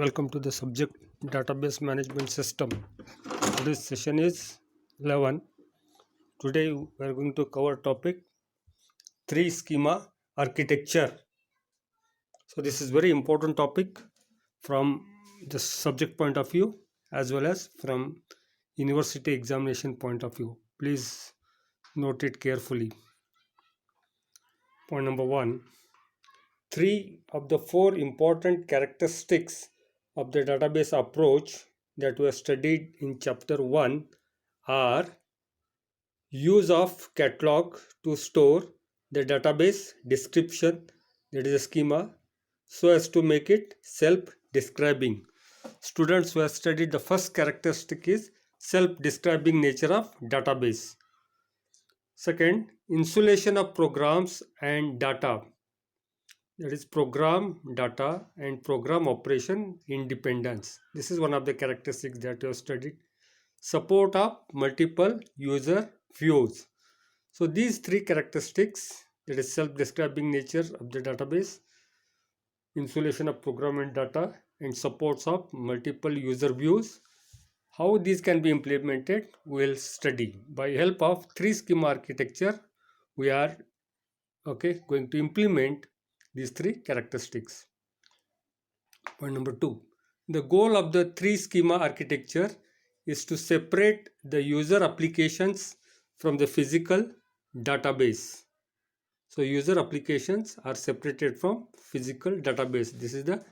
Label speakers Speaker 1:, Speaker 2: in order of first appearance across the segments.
Speaker 1: Welcome to the subject database management system. Today's session is 11. Today we are going to cover topic 3 schema architecture. So this is very important topic from the subject point of view as well as from university examination point of view. Please note it carefully. Point number 1. 3 of the 4 important characteristics of the database approach that were studied in chapter 1 are use of catalog to store the database description, that is a schema, so as to make it self-describing. Students who have studied the first characteristic is self-describing nature of database. Second, insulation of programs and data, that is program data and program operation independence. This is one of the characteristics that you have studied. Support of multiple user views. So these 3 characteristics, that is self-describing nature of the database, insulation of program and data, and supports of multiple user views, how these can be implemented we will study. By help of 3 schema architecture we are going to implement these 3 characteristics. Point number 2. The goal of the 3 schema architecture is to separate the user applications from the physical database. So user applications are separated from physical database. This is the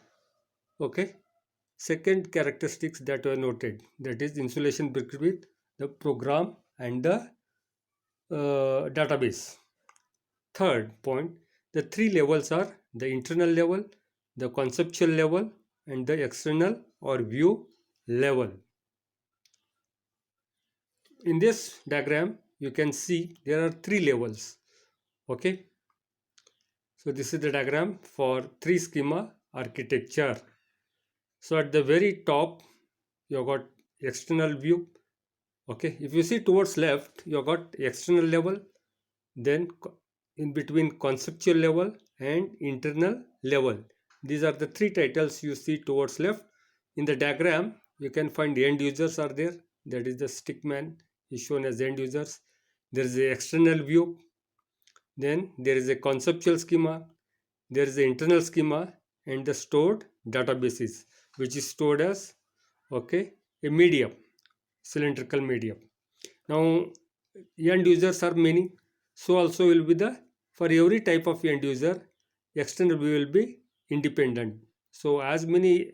Speaker 1: second characteristics that were noted, that is insulation between the program and the database. Third point, the 3 levels are the internal level, the conceptual level, and the external or view level. In this diagram you can see there are 3 levels. So this is the diagram for 3 schema architecture. So at the very top you got external view. If you see towards left you got external level, then in between conceptual level and internal level. These are the 3 titles you see towards left. In the diagram you can find the end users are there, that is the stickman is shown as end users. There is a external view, then there is a conceptual schema, there is the internal schema, and the stored databases, which is stored as a medium, cylindrical medium. Now end users are many, so also will be the, for every type of end user, external view will be independent. So as many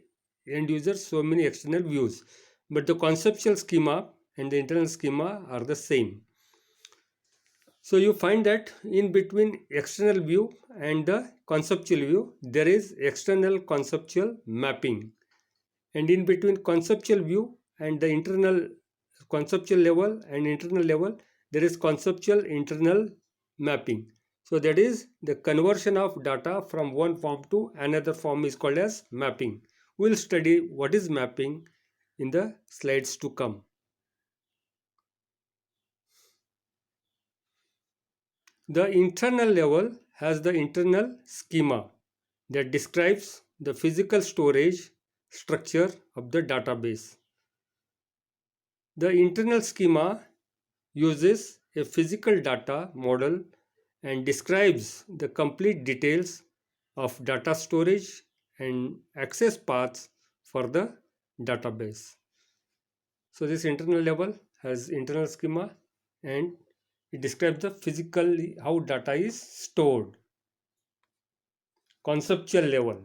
Speaker 1: end users, so many external views, but the conceptual schema and the internal schema are the same. So you find that in between external view and the conceptual view there is external conceptual mapping, and in between conceptual view and the internal conceptual level and internal level there is conceptual internal mapping. So that is the conversion of data from one form to another form is called as mapping. We will study what is mapping in the slides to come. The internal level has the internal schema that describes the physical storage structure of the database. The internal schema uses a physical data model and describes the complete details of data storage and access paths for the database. So this internal level has internal schema and it describes the physically how data is stored. Conceptual level.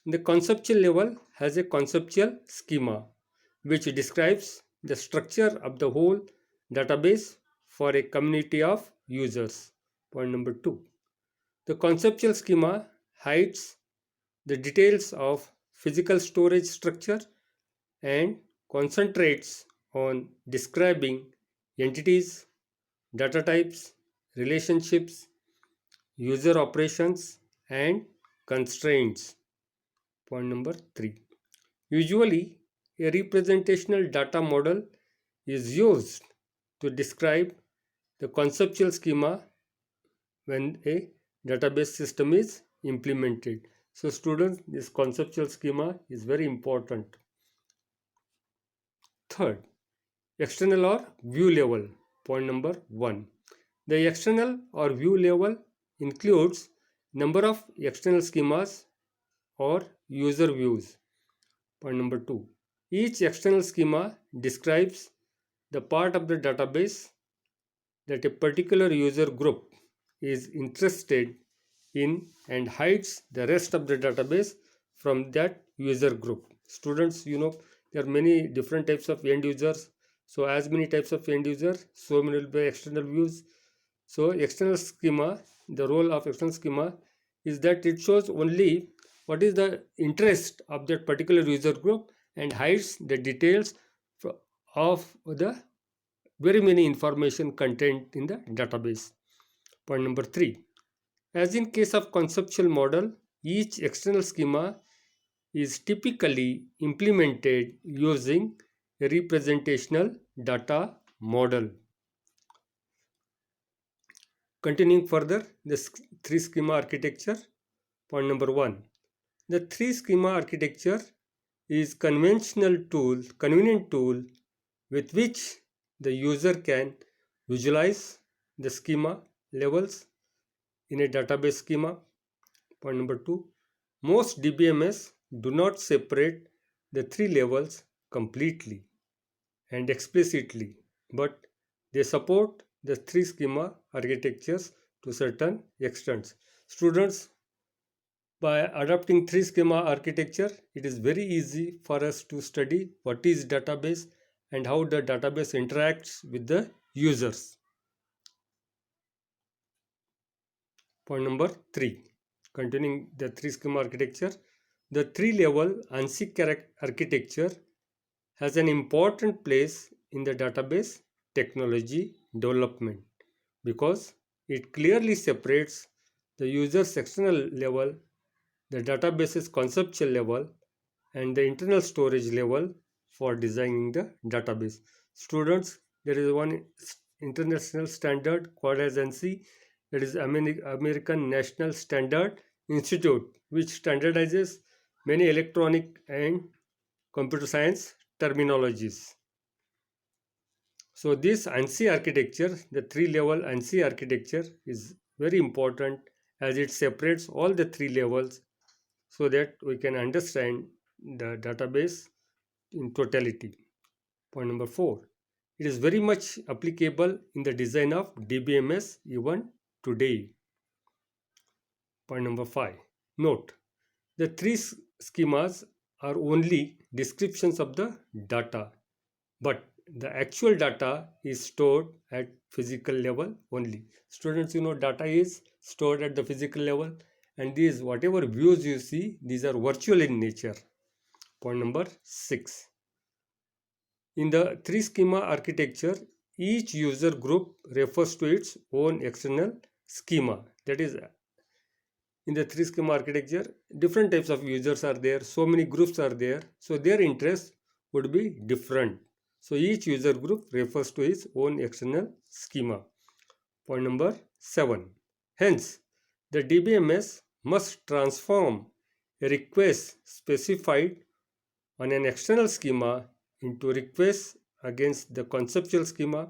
Speaker 1: The conceptual level has a conceptual schema which describes the structure of the whole database for a community of users. Point number 2. The conceptual schema hides the details of physical storage structure and concentrates on describing entities, data types, relationships, user operations, and constraints. Point number 3. Usually, a representational data model is used to describe the conceptual schema when a database system is implemented. So students, this conceptual schema is very important. Third, external or view level. Point number 1. The external or view level includes number of external schemas or user views. Point number 2. Each external schema describes the part of the database that a particular user group is interested in and hides the rest of the database from that user group. Students, there are many different types of end users. So as many types of end users, so many will be external views. So external schema, the role of external schema is that it shows only what is the interest of that particular user group and hides the details of the very many information contained in the database. Point number 3. As in case of conceptual model, each external schema is typically implemented using a representational data model. Continuing further, the three schema architecture. Point number 1. The three schema architecture is convenient tool with which the user can visualize the schema levels in a database schema. Point number 2. Most DBMS do not separate the three levels completely and explicitly, but they support the three schema architectures to certain extents. Students, by adopting three schema architecture, it is very easy for us to study what is database and how the database interacts with the users. Point number 3. Continuing the three schema architecture, the three-level ANSI architecture has an important place in the database technology development because it clearly separates the user's external level, the database's conceptual level, and the internal storage level for designing the database. Students, there is one international standard called as ANSI, that is American National Standard Institute, which standardizes many electronic and computer science terminologies. So this ANSI architecture, the three-level ANSI architecture is very important as it separates all the three levels so that we can understand the database in totality. Point number 4. It is very much applicable in the design of DBMS even today. Point number 5. Note, the three schemas are only descriptions of the data, but the actual data is stored at physical level only. Students, data is stored at the physical level, and these whatever views you see, these are virtual in nature. Point number 6. In the three schema architecture, each user group refers to its own external schema. That is, in the three schema architecture, different types of users are there, so many groups are there, so their interests would be different. So each user group refers to its own external schema. Point number 7. Hence, the DBMS must transform a request specified on an external schema into a request against the conceptual schema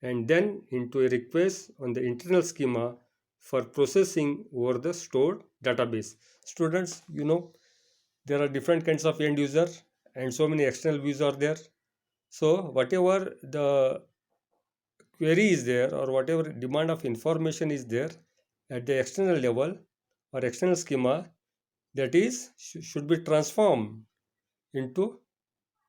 Speaker 1: and then into a request on the internal schema for processing over the stored database. Students, there are different kinds of end user and so many external views are there. So whatever the query is there or whatever demand of information is there at the external level or external schema, that is should be transformed into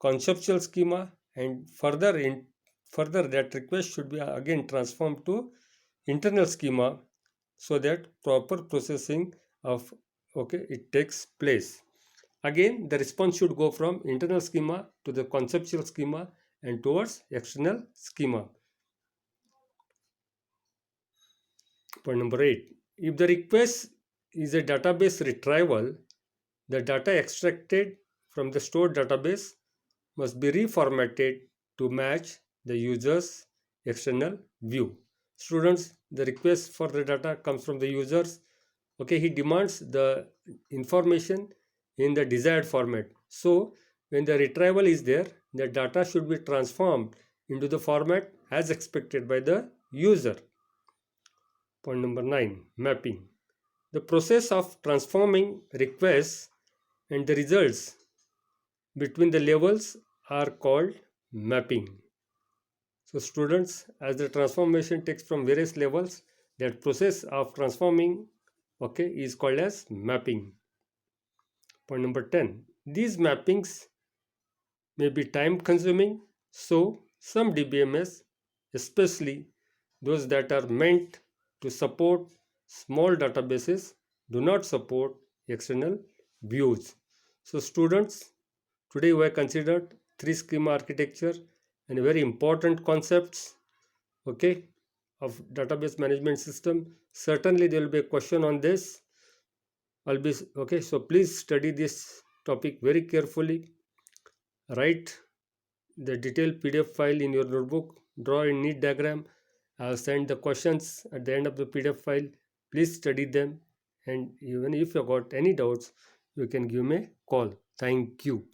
Speaker 1: conceptual schema, and further that request should be again transformed to internal schema so that proper processing of it takes place. Again, the response should go from internal schema to the conceptual schema and towards external schema. Point number 8. If the request is a database retrieval, the data extracted from the stored database must be reformatted to match the user's external view. Students, the request for the data comes from the users. Okay, he demands the information in the desired format. So when the retrieval is there, the data should be transformed into the format as expected by the user. Point number 9, mapping. The process of transforming requests and the results between the levels are called mapping. So students, as the transformation takes from various levels, that process of transforming, okay, is called as mapping. Point number 10. These mappings may be time consuming, so some DBMS, especially those that are meant to support small databases, do not support external views. So students, today we have considered three schema architecture and very important concepts, okay, of database management system. Certainly there will be a question on this. I'll be okay. So please study this topic very carefully. Write the detailed PDF file in your notebook. Draw a neat diagram. I'll send the questions at the end of the PDF file. Please study them. And even if you got any doubts, you can give me a call. Thank you.